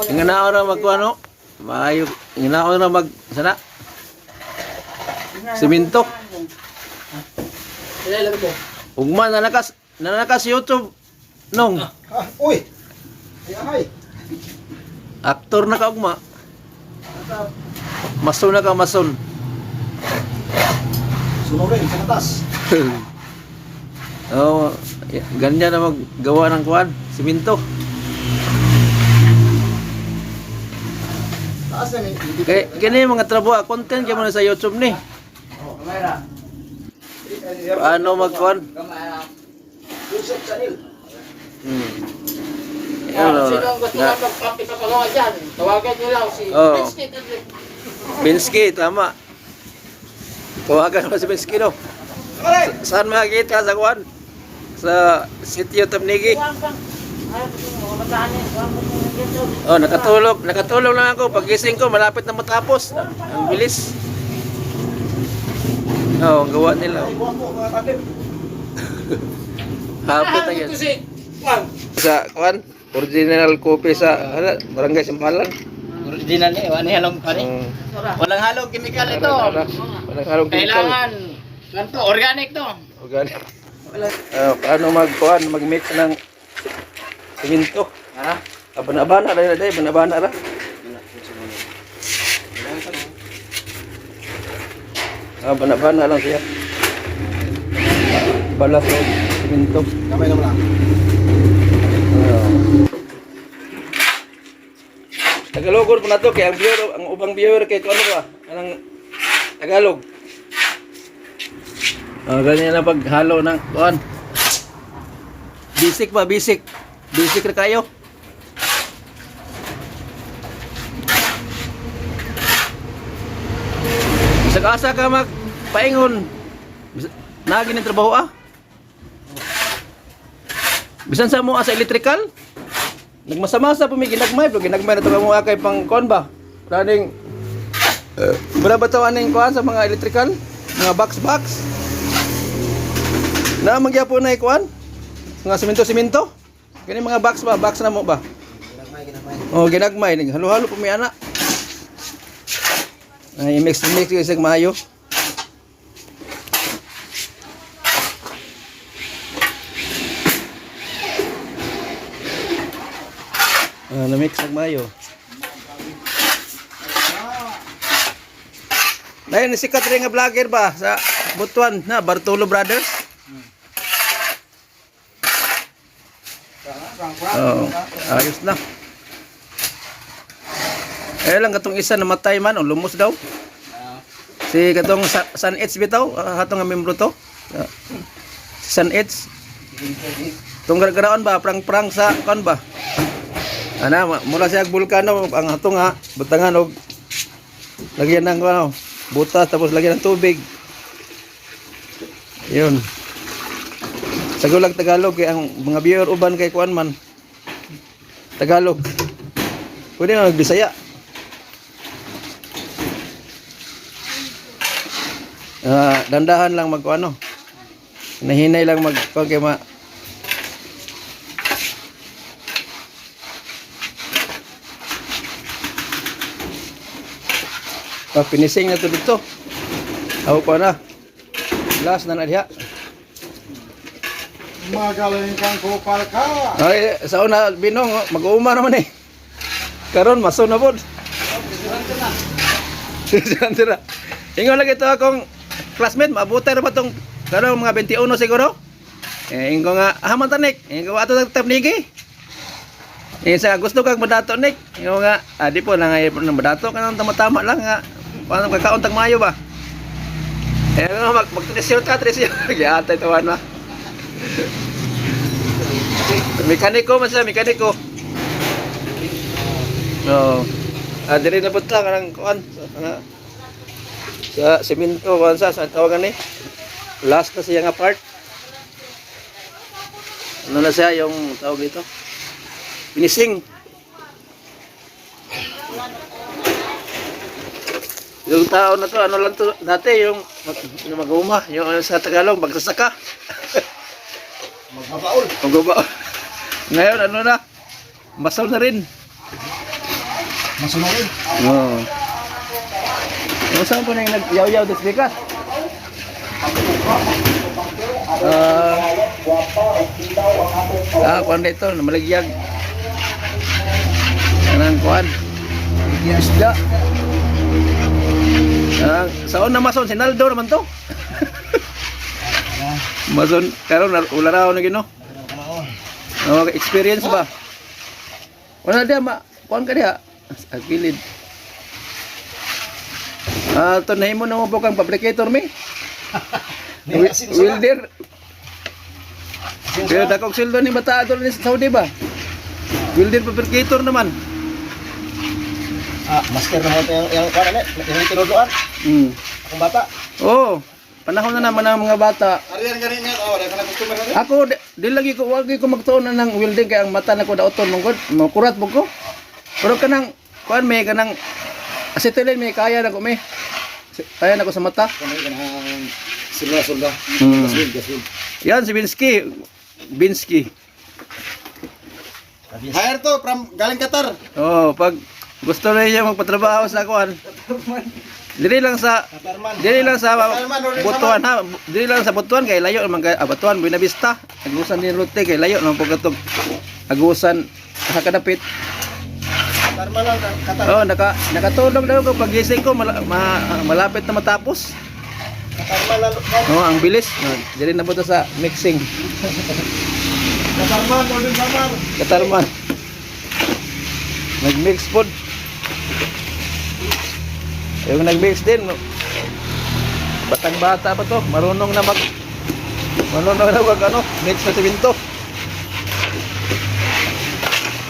Inganaon na magkuano. Maayo, inganaon na mag sana. Simento. Ugma nanakas YouTube nong. Uy. Ay. Aktor na ka ugma. Mason na ka mason. Sunurin sa atas. Oh, ganyan na maggawa ng kuan, simento. Taas na ni. Kaya gani mga trabaho, content kaya mo na sa YouTube ni. Paano magkuan? Yusuf Chanil. Sino ang gusto magpapagawa dyan? Tawagan nyo lang si Binsky. Binsky, tama. Tawagan mo si Binsky, no? Saan makikita sa kuan? Sa sitio Tamnigi. Oh, nakatulog lang ako. Pagising ko, malapit na matapos. Ang bilis. Oh, ang gawa nila. Hapit na yan. Sa kuan, original copy sa Barangay Simpalan. Original eh, wala halong pare. Walang halong chemical ito. Walang halong chemical. Kailangan ganito, organic to. Organic. Paano mag-mix ng simento? Ha? Bana-bana ra dai, bana-bana ra. Bana-bana lang siya. Balas ng simento. Kamay naman lang. Tagalogor po na to kaya ang ubang viewer kay ano ba? Anong Tagalog? Ganyan na paghalo ng kuan. Basic ba? Basic. Basic na kayo. Asa ka magpaingon. Nagi ng trabaho ah. Bisan sa mo sa electrical. Nagmasa-masa po may ginagmay. Pero ginagmay na ito mo kay pang kon ba? Running. Wala ba ito aning kuan sa mga electrical? Mga box-box. Na magyapon na ikuan? Mga simento-simento? Gani mga box ba? Box na mo ba? Ginagmay. Oh, ginagmay. Halo-halo po may anak. Ay, mix isang maayo. Na-mix ang maayo. Dahil sikat rin nga vlogger ba sa Butuan na Bartolo Brothers? Oh, ayos na. Lang katong isa namatay man o lumos daw. Si katong San Edge bitaw, hatong nga membro to. Si San Edge. Tung gargaraon ba prang-prang sa kon ba? Ana mula siya bulkano ang hatong nga butangan og lagyan ng ano, butas tapos lagyan ng tubig. Yun. Sagulag Tagalog kay ang mga viewer uban kay kuan man. Tagalog. Pwede na Bisaya. Dandahan lang magkuano. Nahinay lang magkuan kay ma. Finising na to dito. Ako pa na. Last na diha. Magaling kang kupal ka. Ay, sa una binong mag-uuma naman eh. Karon maso na pod. Sandra. Ingon lagi to akong classmate, mabuti ra ba tong karon mga 21 siguro? Ingon nga haman tanik. Ingon ato tag Tamnigi. Sa gusto kag madato nik. Ingon nga di po na nga nang madato kanang tama-tama lang nga. Paano kakaon tag mayo ba? Mag-tresyo ka, tresyo. Gyatay tawan ba? Mekaniko man sila, mekaniko. No. Diri na punta kanang kuan sa semento kuan sa tawagan ni. Last na siya nga part. Ano na siya yung tawag dito? Finishing. Yung tao na to, ano lang to dati yung mag-uma, yung sa Tagalog magsasaka. Magbabaol. Magbabaol. Ngayon ano na? Masaw na rin. Masunurin. Oo. Saan po na yung nag-yaw-yaw des bigas? Kuan na ito, namalagyag. Kanang kuan. Isda. Saon na mason, sinaldo naman to. Mason, karon ularaw na gino. Experience ba? Wala dia kuan ka dia. Agilid. To nahimo na mo po kang fabricator mi. Welder. Pero dakong sildo ni bata ato ni sa Saudi ba? Welder fabricator naman. Master na mo yung kuan na, yung tinuduan. Akong bata. Oh, panahon na naman ang mga bata. Ariyan ganin yan. Oh, dahil ka na customer na rin. Ako di lagi ko wagi ko magtuon ng welding kay ang mata na ko daoton mong god, makurat mo ko. Pero kanang kuan may kanang acetylene may kaya na ko may. Kaya na ko sa mata. Kanang sulda. Gaswin. Yan si Binsky. Hire to from galing Qatar. Oh, pag gusto na niya magpatrabaho sa kuan. Dili lang sa Butuan ha. Dili lang sa Butuan kay layo naman kay Butuan Buena Vista. Agusan din Rote kay layo naman pag katong agusan sa kadapit. Tarma lang Qatar. Oh, nakatulog daw ko pagising ko malapit na matapos. Tarma lang. Oh, ang bilis. Dili na buto sa mixing. Katarman, Northern Samar. Katarman. Nag-mix food. Yung nag-mix din. Batang-bata pa to. Marunong na mag mix na siminto.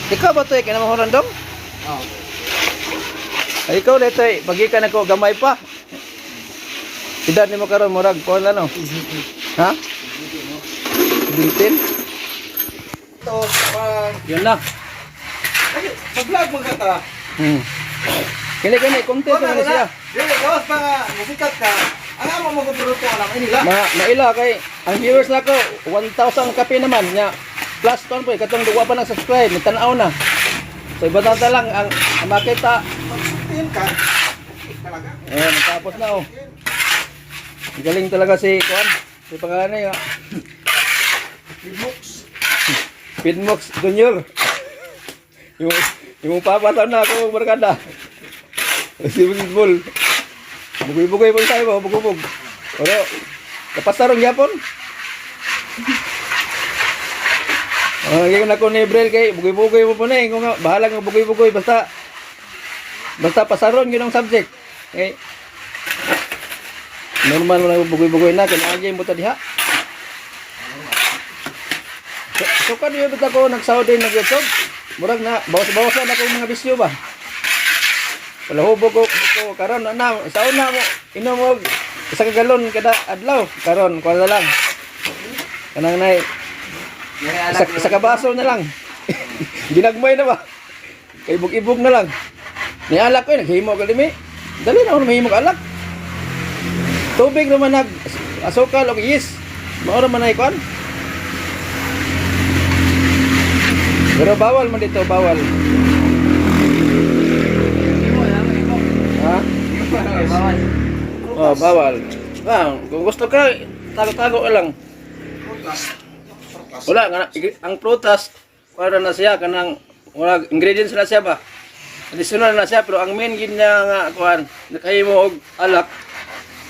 Ikaw ba to kinamahoran dong? Oh. Ay, ikaw dito pagi ka na ko gamay pa. Edad ni mo karon murag ko ano? Ha? 17? Ito, Yun na. mag-vlog mo ka ta. Kini content na siya. Dili, gawas pa nga, musikat ka. Ang amo mo produkto alam nila. Maila kay ang viewers nako 1,000 kape naman nya. Plus ton po katong duwa pa nang subscribe, tan-aw na. So iba na lang ang makita. Magsutin ka. Talaga. Tapos na oh. Galing talaga si Kuan. Si pangalan niya. Pidmox Junior. Yung papataw na ako barkada. Si Bugibol. Bugoy-bugoy po tayo, bugubog. Pero kapasarong yapon. Ngayon ako ni Brel kay bugoy-bugoy mo po na eh. Kung bahala nga bugoy-bugoy basta pasaron yun ang subject. Okay. Normal mo lang bugoy-bugoy na kinaagay mo ta diha. So kan yo bita ko nag-Saudi nag-YouTube. Murag na bawas-bawasan ako mga bisyo ba. Palahubog ko karon na sa una mo inom mo isa ka galon kada adlaw karon kuan na lang. Kanang nay isa ka baso na lang. Ginagmay na ba? Kay ibog-ibog na lang. Ni alak ko naghimo ka limi. Dali na ako mahimo ka alak. Tubig naman nag asukal og yeast. Mao ra man ay kuan. Pero bawal man dito, bawal. Ha? Bawal. Oh, bawal. Kung gusto ka, tago-tago ka lang. Wala, ang prutas, para na siya, kanang, wala, ingredients na siya ba? Additional na siya, pero ang main gin niya nga, kuhan, nakahimo og alak,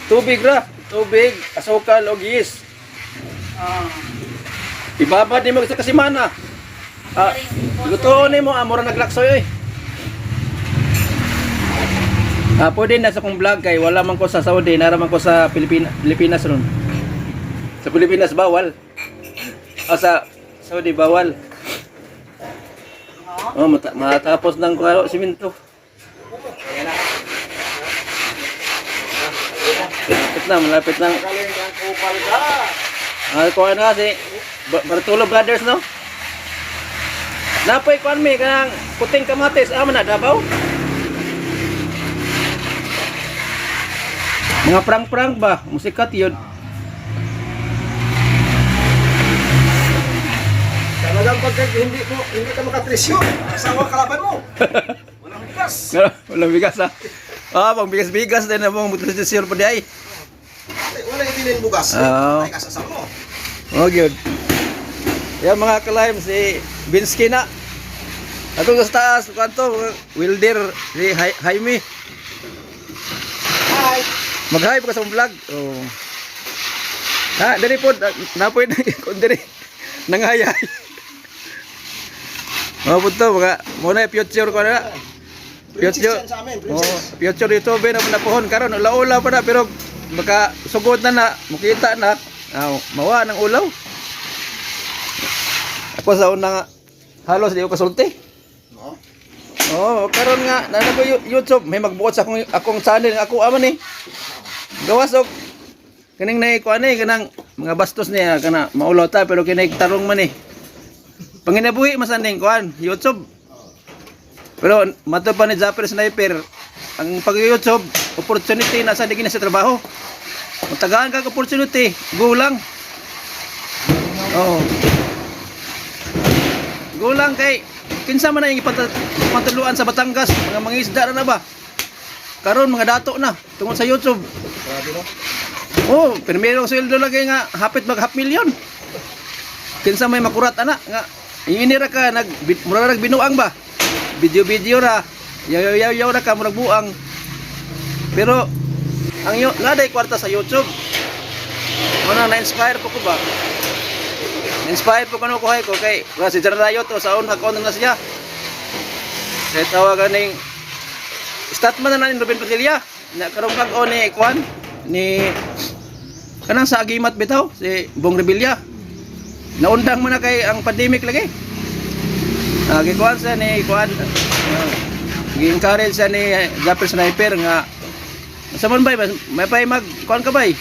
tubig ra, tubig, asukal og yeast. Ibabad ni mo sa kasimana. Gusto ni mo, mura naglaksoy eh. Pwede na sa kong vlog kay wala man ko sa Saudi, naraman ko sa Pilipinas ron. Sa Pilipinas bawal. Sa Saudi bawal. Oh, matapos ng siminto. Malapit na. Galing ang kupal ka. Kuha na kasi Bartolo Brothers, no? Napay kuhan mi kanang puting kamatis man na Davao. Mga prank-prank ba? Musikat yun. Talagang pag hindi ka makatrisyo, asawa kalaban mo. Walang bigas. Walang bigas ha. Pang bigas-bigas din na mong motor pa di ay. Wala ibilin bugas. Oo. Ay kasasal mo. Oh, good. Yan mga ka-lime, si Binsky na. Ato sa taas, kanto, Wilder, si Jaime. Hi. Mag-hi po ka sa vlog. Oh. Ha, dali po, napoy na kung dali. Nangayay. Oh, punto, mga, muna future ko na. Future. Princess yan sa amin, Oh, princess. future YouTube na napuhon karon ula-ula pa na pero baka sugod na makita na. Mawa ng ulaw. Ako sa una nga halos di ko kasulti. No? Oh, karon nga nanago YouTube may magbuot sa akong channel nga ako aman ni. Gawas og kining nay ko ani kanang mga bastos niya kana maulaw ta pero kinay tarong man ni. Panginabuhi masaning kuan YouTube. Pero mato pa ni Japper Sniper ang pag-YouTube opportunity nasa digin sa trabaho. Matagaan ka opportunity, go lang. Oh. Go lang kay kinsa man ang ipatuluan sa Batangas, mga mangisda na ba? Karon mga dato na tungod sa YouTube. Grabe no? Oh, primero sweldo lagi nga hapit mag half million. Kinsa may makurat ana nga inira ka murag binuang ba? Video ra. Yaw na ka mo nagbuang. Pero ang naday kwarta sa YouTube. Una na-inspire po ko ba? Na-inspire po ko ko kay si Jardayo to sa account na siya. Kaya tawagan ning statman na ni Ruben Padilla. Na karong vlog on ni Kwan ni kanang sa Agimat bitaw si Bong Rebilla. Naundang mo na kay ang pandemic lagi. Gikuan sa ni Kwan. Gi-encourage sa ni Japper Sniper nga sa man bay may pay mag kuan ka bay.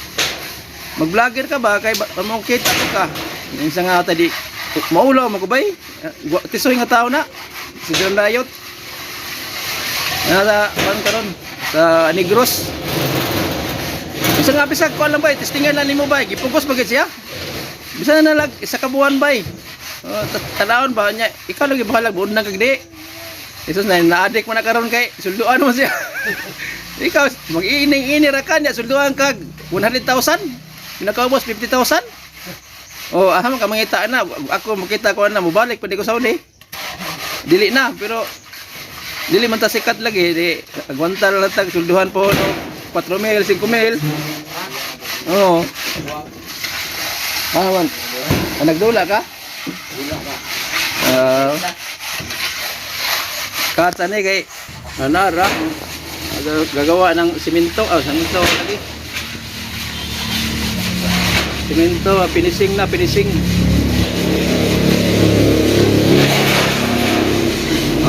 Mag-vlogger ka ba kay among kita ka. Minsan nga tadi maulaw mo ko bay. Tisoy nga tao na. Si John Dayot. Nada kuan karon sa Negros. Minsan nga bisag kuan lang bay, testingan lang nimo bay. Gipugos bagid siya. Bisan na lag isa ka buwan bay. Tanawon ba niya ikaw lagi bahalag buod na kagdi. Isus na naadik mo na karon kay sulduan mo siya. Ikaw mag-iining-ini ra ka niya sulduan kag 100,000. Pinakaubos 50,000. Oh, aham ka mangita na. Ako makita ko na mobalik pwede ko Saudi. Dili na pero dili man ta sikat lagi di agwanta lang tag sulduhan po no 4,000, 5,000. Oo. Man. Nagdula ka? Wala ka. Kata ni kay anara gagawa ng simento simento lagi simento finishing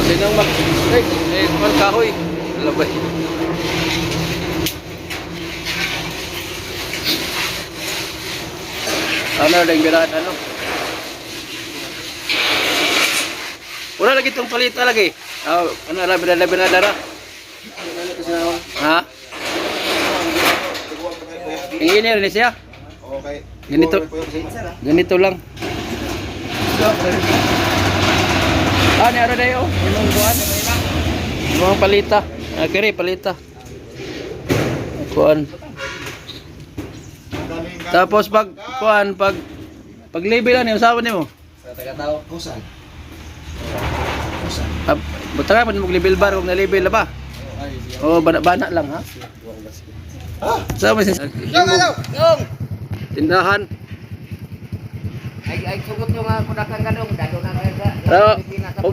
sinong mag kahoy labay ano lang biraan ano wala lagi itong palita lagi. Ano labi na dara? Ha? Engineer ni siya? Okay. Ganito lang. Ni ara dayo, imong kuan. Imong palita. Kiri palita. Kuan. Tapos pag label ni usawan nimo. Sa taga-tao. Kusan. Butara man mo label bar kung na-label na ba? Oh, bana lang ha. Sa mo Yung! tindahan. Ay sugot yung kudakan ganong dado na kaya Oh.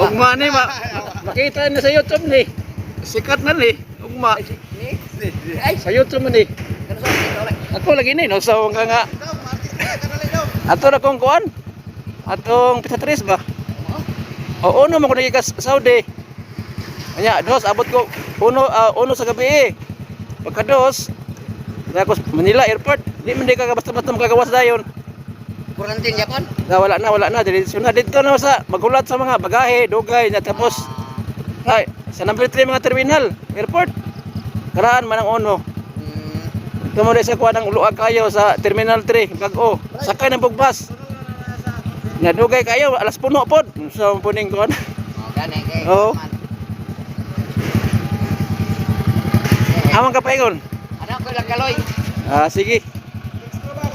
Ugma ni makita na sa YouTube ni. Sikat na ni. Ugma. Ay, Sa YouTube man ni. Ako lagi ni no sa nga. Ato na kong kuan. Atong pitatres ba? Oo, uno mo ko nagikas Saudi. Anya, dos abot ko uno sa gabi. Pagka dos, ako Manila Airport. Di man di ka basta-basta makagawas dayon. kurantin Japan. Wala na dili sunod dito na sa magulat sa mga bagahe, dugay na tapos ay sa number 3 mga terminal, airport. Karaan man ang uno. Tumo sa kuha ng luag kayo sa terminal 3, bag-o. Sakay ng bugbas. Nga dugay kayo alas puno pod. So puning kon. Gani kay. Oo. Amang kapaingon. Anak ko lang kaloy. Ah, sige.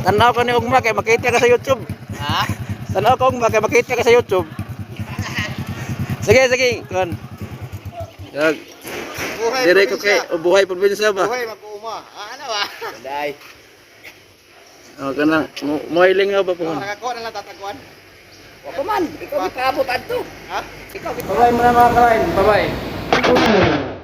Tanaw ka ni Ugma kay makita ka sa YouTube. Ha? Tanaw ka Ugma kay makita ka sa YouTube. Sige, sige. Kon. Yag. Dire ko kay buhay probinsya ba? Buhay mag-uuma. Ano ba? Day. Oh, kanang moiling nga ba po? Nakakuha na lang tataguan. Ako man, ikaw gipaabot adto. Ha? Ikaw Bye-bye muna mga kain. Bye-bye.